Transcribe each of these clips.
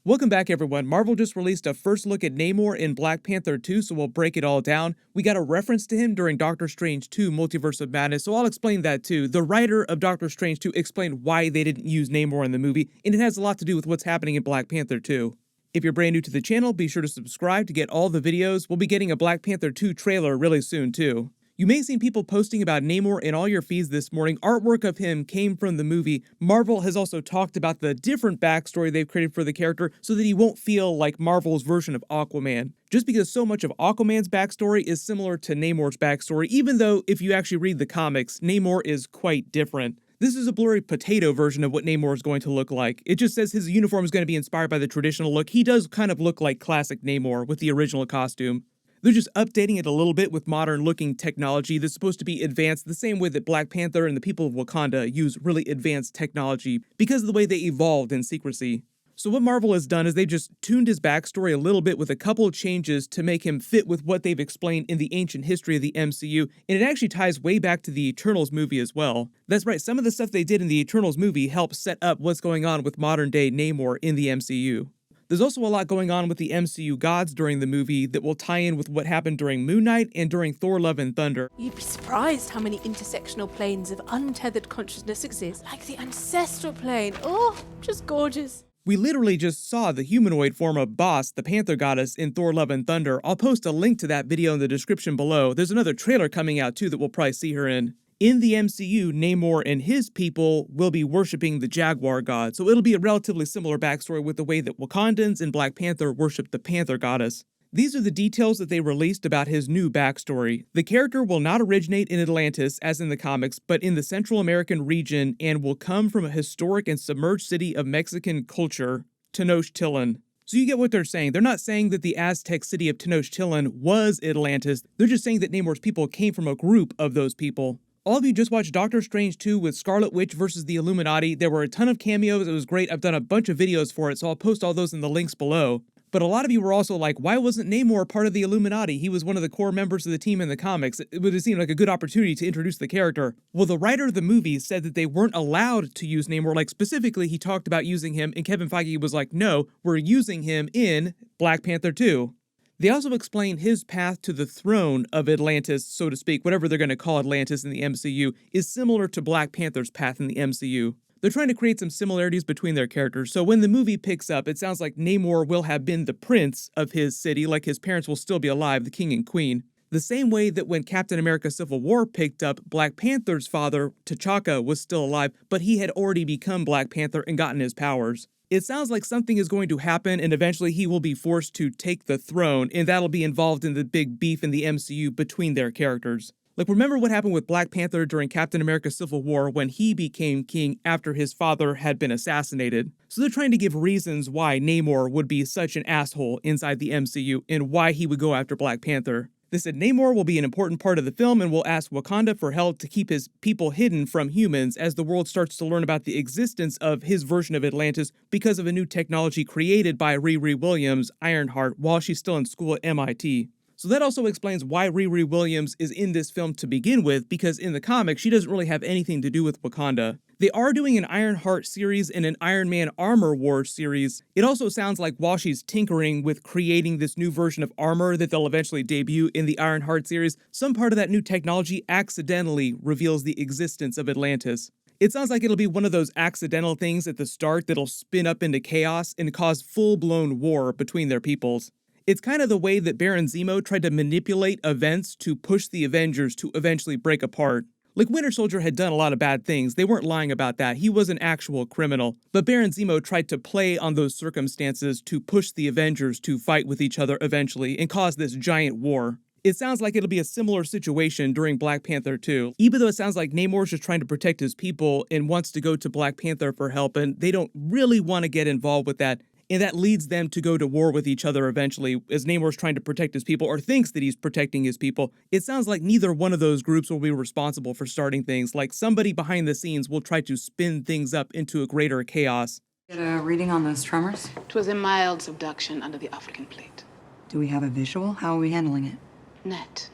Welcome back, everyone. Marvel just released a first look at Namor in Black Panther 2, so we'll break it all down. We got a reference to him during Doctor Strange 2 Multiverse of Madness, so I'll explain that too. The writer of Doctor Strange 2 explained why they didn't use Namor in the movie, and it has a lot to do with what's happening in Black Panther 2. If you're brand new to the channel, be sure to subscribe to get all the videos. We'll be getting a Black Panther 2 trailer really soon too. You may have seen people posting about Namor in all your feeds this morning. Artwork of him came from the movie. Marvel has also talked about the different backstory they've created for the character so that he won't feel like Marvel's version of Aquaman. Just because so much of Aquaman's backstory is similar to Namor's backstory, even though if you actually read the comics, Namor is quite different. This is a blurry potato version of what Namor is going to look like. It just says his uniform is going to be inspired by the traditional look. He does kind of look like classic Namor with the original costume. They're just updating it a little bit with modern-looking technology that's supposed to be advanced the same way that Black Panther and the people of Wakanda use really advanced technology because of the way they evolved in secrecy. So what Marvel has done is they've just tuned his backstory a little bit with a couple of changes to make him fit with what they've explained in the ancient history of the MCU, and it actually ties way back to the Eternals movie as well. That's right, some of the stuff they did in the Eternals movie helped set up what's going on with modern-day Namor in the MCU. There's also a lot going on with the MCU gods during the movie that will tie in with what happened during Moon Knight and during Thor Love and Thunder. You'd be surprised how many intersectional planes of untethered consciousness exist, like the ancestral plane. Oh, just gorgeous. We literally just saw the humanoid form of Bast, the Panther goddess, in Thor Love and Thunder. I'll post a link to that video in the description below. There's another trailer coming out too that we'll probably see her in. In the MCU, Namor and his people will be worshipping the Jaguar god, so it'll be a relatively similar backstory with the way that Wakandans and Black Panther worship the Panther goddess. These are the details that they released about his new backstory. The character will not originate in Atlantis, as in the comics, but in the Central American region and will come from a historic and submerged city of Mexican culture, Tenochtitlan. So you get what they're saying. They're not saying that the Aztec city of Tenochtitlan was Atlantis. They're just saying that Namor's people came from a group of those people. All of you just watched Doctor Strange 2 with Scarlet Witch versus the Illuminati. There were a ton of cameos. It was great. I've done a bunch of videos for it, so I'll post all those in the links below. But a lot of you were also like, why wasn't Namor part of the Illuminati? He was one of the core members of the team in the comics. It would have seemed like a good opportunity to introduce the character. Well, the writer of the movie said that they weren't allowed to use Namor. Like, specifically, he talked about using him, and Kevin Feige was like, no, we're using him in Black Panther 2. They also explain his path to the throne of Atlantis, so to speak, whatever they're going to call Atlantis in the MCU, is similar to Black Panther's path in the MCU. They're trying to create some similarities between their characters, so when the movie picks up, it sounds like Namor will have been the prince of his city, like his parents will still be alive, the king and queen. The same way that when Captain America Civil War picked up, Black Panther's father, T'Chaka, was still alive, but he had already become Black Panther and gotten his powers. It sounds like something is going to happen and eventually he will be forced to take the throne, and that'll be involved in the big beef in the MCU between their characters. Like, remember what happened with Black Panther during Captain America Civil War when he became king after his father had been assassinated? So they're trying to give reasons why Namor would be such an asshole inside the MCU and why he would go after Black Panther. They said Namor will be an important part of the film and will ask Wakanda for help to keep his people hidden from humans as the world starts to learn about the existence of his version of Atlantis because of a new technology created by Riri Williams, Ironheart, while she's still in school at MIT. So that also explains why Riri Williams is in this film to begin with, because in the comics, she doesn't really have anything to do with Wakanda. They are doing an Ironheart series and an Iron Man Armor Wars series. It also sounds like while she's tinkering with creating this new version of armor that they'll eventually debut in the Ironheart series, some part of that new technology accidentally reveals the existence of Atlantis. It sounds like it'll be one of those accidental things at the start that'll spin up into chaos and cause full-blown war between their peoples. It's kind of the way that Baron Zemo tried to manipulate events to push the Avengers to eventually break apart. Like, Winter Soldier had done a lot of bad things. They weren't lying about that. He was an actual criminal. But Baron Zemo tried to play on those circumstances to push the Avengers to fight with each other eventually and cause this giant war. It sounds like it'll be a similar situation during Black Panther 2. Even though it sounds like Namor's just trying to protect his people and wants to go to Black Panther for help, and they don't really want to get involved with that. And that leads them to go to war with each other eventually, as Namor's trying to protect his people, or thinks that he's protecting his people. It sounds like neither one of those groups will be responsible for starting things. Like, somebody behind the scenes will try to spin things up into a greater chaos. Get a reading on those tremors? It was a mild subduction under the African plate. Do we have a visual? How are we handling it? Net.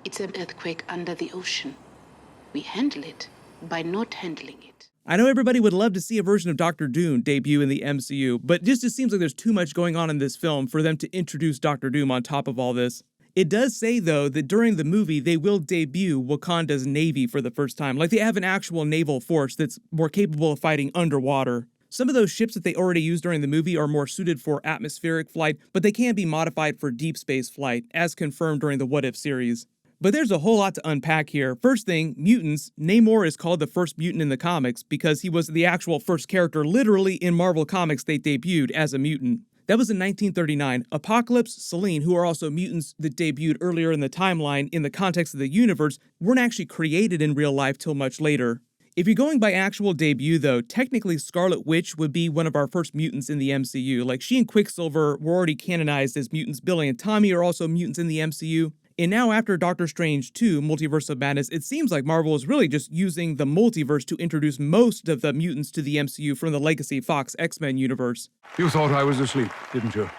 It's an earthquake under the ocean. We handle it by not handling it. I know everybody would love to see a version of Doctor Doom debut in the MCU, but just seems like there's too much going on in this film for them to introduce Doctor Doom on top of all this. It does say, though, that during the movie, they will debut Wakanda's navy for the first time. Like, they have an actual naval force that's more capable of fighting underwater. Some of those ships that they already used during the movie are more suited for atmospheric flight, but they can be modified for deep space flight, as confirmed during the What If series. But there's a whole lot to unpack here. First thing, mutants. Namor is called the first mutant in the comics because he was the actual first character literally in Marvel Comics they debuted as a mutant. That was in 1939. Apocalypse, Selene, who are also mutants that debuted earlier in the timeline in the context of the universe, weren't actually created in real life till much later. If you're going by actual debut, though, technically Scarlet Witch would be one of our first mutants in the MCU. Like, she and Quicksilver were already canonized as mutants. Billy and Tommy are also mutants in the MCU. And now after Doctor Strange 2, Multiverse of Madness, it seems like Marvel is really just using the multiverse to introduce most of the mutants to the MCU from the Legacy Fox X-Men universe. You thought I was asleep, didn't you?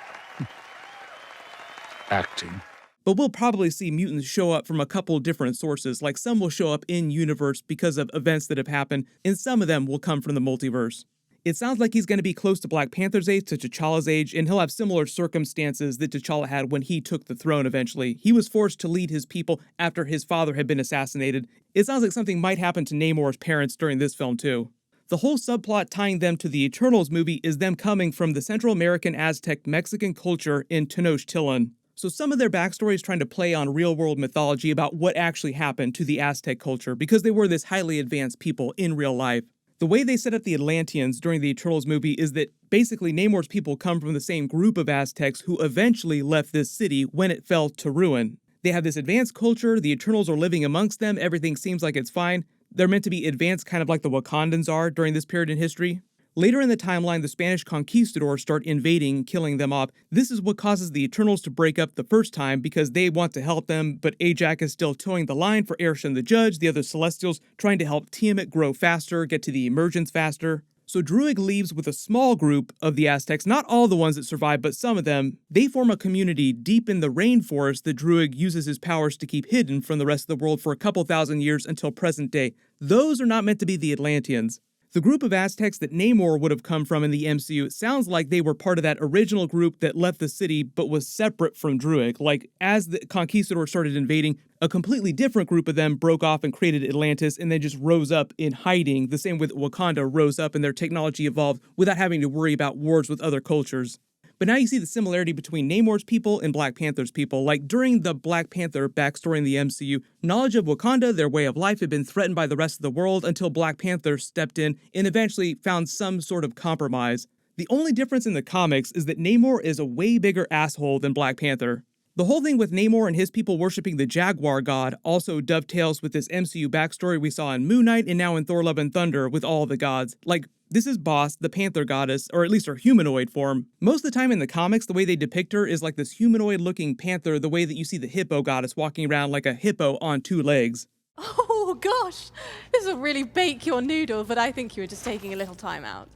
Acting. But we'll probably see mutants show up from a couple different sources, like some will show up in universe because of events that have happened, and some of them will come from the multiverse. It sounds like he's going to be close to Black Panther's age, to T'Challa's age, and he'll have similar circumstances that T'Challa had when he took the throne eventually. He was forced to lead his people after his father had been assassinated. It sounds like something might happen to Namor's parents during this film too. The whole subplot tying them to the Eternals movie is them coming from the Central American Aztec Mexican culture in Tenochtitlan. So some of their backstory is trying to play on real-world mythology about what actually happened to the Aztec culture because they were this highly advanced people in real life. The way they set up the Atlanteans during the Eternals movie is that basically Namor's people come from the same group of Aztecs who eventually left this city when it fell to ruin. They have this advanced culture, the Eternals are living amongst them, everything seems like it's fine. They're meant to be advanced kind of like the Wakandans are during this period in history. Later in the timeline, the Spanish conquistadors start invading, killing them off. This is what causes the Eternals to break up the first time because they want to help them, but Ajax is still towing the line for Arishem the Judge, the other Celestials, trying to help Tiamat grow faster, get to the emergence faster. So Druig leaves with a small group of the Aztecs, not all the ones that survive, but some of them. They form a community deep in the rainforest that Druig uses his powers to keep hidden from the rest of the world for a couple thousand years until present day. Those are not meant to be the Atlanteans. The group of Aztecs that Namor would have come from in the MCU, it sounds like they were part of that original group that left the city but was separate from Druig. Like, as the conquistadors started invading, a completely different group of them broke off and created Atlantis and then just rose up in hiding, the same way that Wakanda rose up and their technology evolved without having to worry about wars with other cultures. But now you see the similarity between Namor's people and Black Panther's people. Like, during the Black Panther backstory in the MCU, knowledge of Wakanda, their way of life, had been threatened by the rest of the world until Black Panther stepped in and eventually found some sort of compromise. The only difference in the comics is that Namor is a way bigger asshole than Black Panther. The whole thing with Namor and his people worshipping the Jaguar god also dovetails with this MCU backstory we saw in Moon Knight and now in Thor Love and Thunder with all the gods. Like, this is Bast, the Panther goddess, or at least her humanoid form. Most of the time in the comics, the way they depict her is like this humanoid-looking panther, the way that you see the hippo goddess walking around like a hippo on two legs. Oh gosh, this will really bake your noodle, but I think you were just taking a little time out.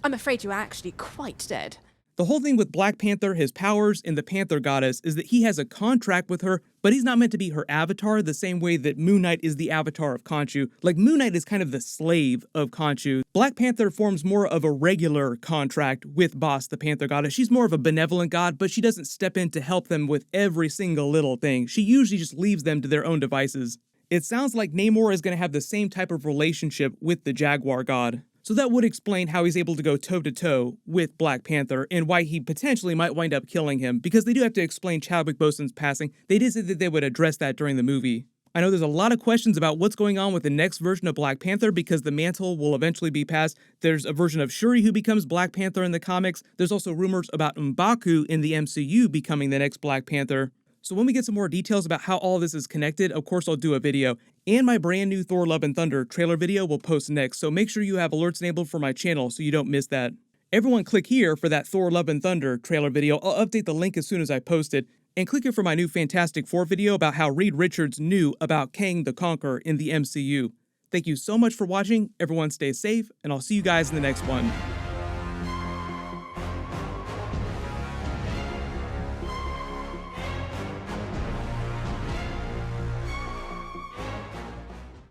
I'm afraid you are actually quite dead. The whole thing with Black Panther, his powers, and the Panther goddess is that he has a contract with her, but he's not meant to be her avatar the same way that Moon Knight is the avatar of Khonshu. Like, Moon Knight is kind of the slave of Khonshu. Black Panther forms more of a regular contract with Bast, the Panther goddess. She's more of a benevolent god, but she doesn't step in to help them with every single little thing. She usually just leaves them to their own devices. It sounds like Namor is going to have the same type of relationship with the Jaguar god. So that would explain how he's able to go toe-to-toe with Black Panther and why he potentially might wind up killing him, because they do have to explain Chadwick Boseman's passing. They did say that they would address that during the movie. I know there's a lot of questions about what's going on with the next version of Black Panther because the mantle will eventually be passed. There's a version of Shuri who becomes Black Panther in the comics. There's also rumors about M'Baku in the MCU becoming the next Black Panther. So when we get some more details about how all this is connected, of course I'll do a video. And my brand new Thor Love and Thunder trailer video will post next, so make sure you have alerts enabled for my channel so you don't miss that. Everyone click here for that Thor Love and Thunder trailer video. I'll update the link as soon as I post it. And click here for my new Fantastic Four video about how Reed Richards knew about Kang the Conqueror in the MCU. Thank you so much for watching, everyone stay safe, and I'll see you guys in the next one.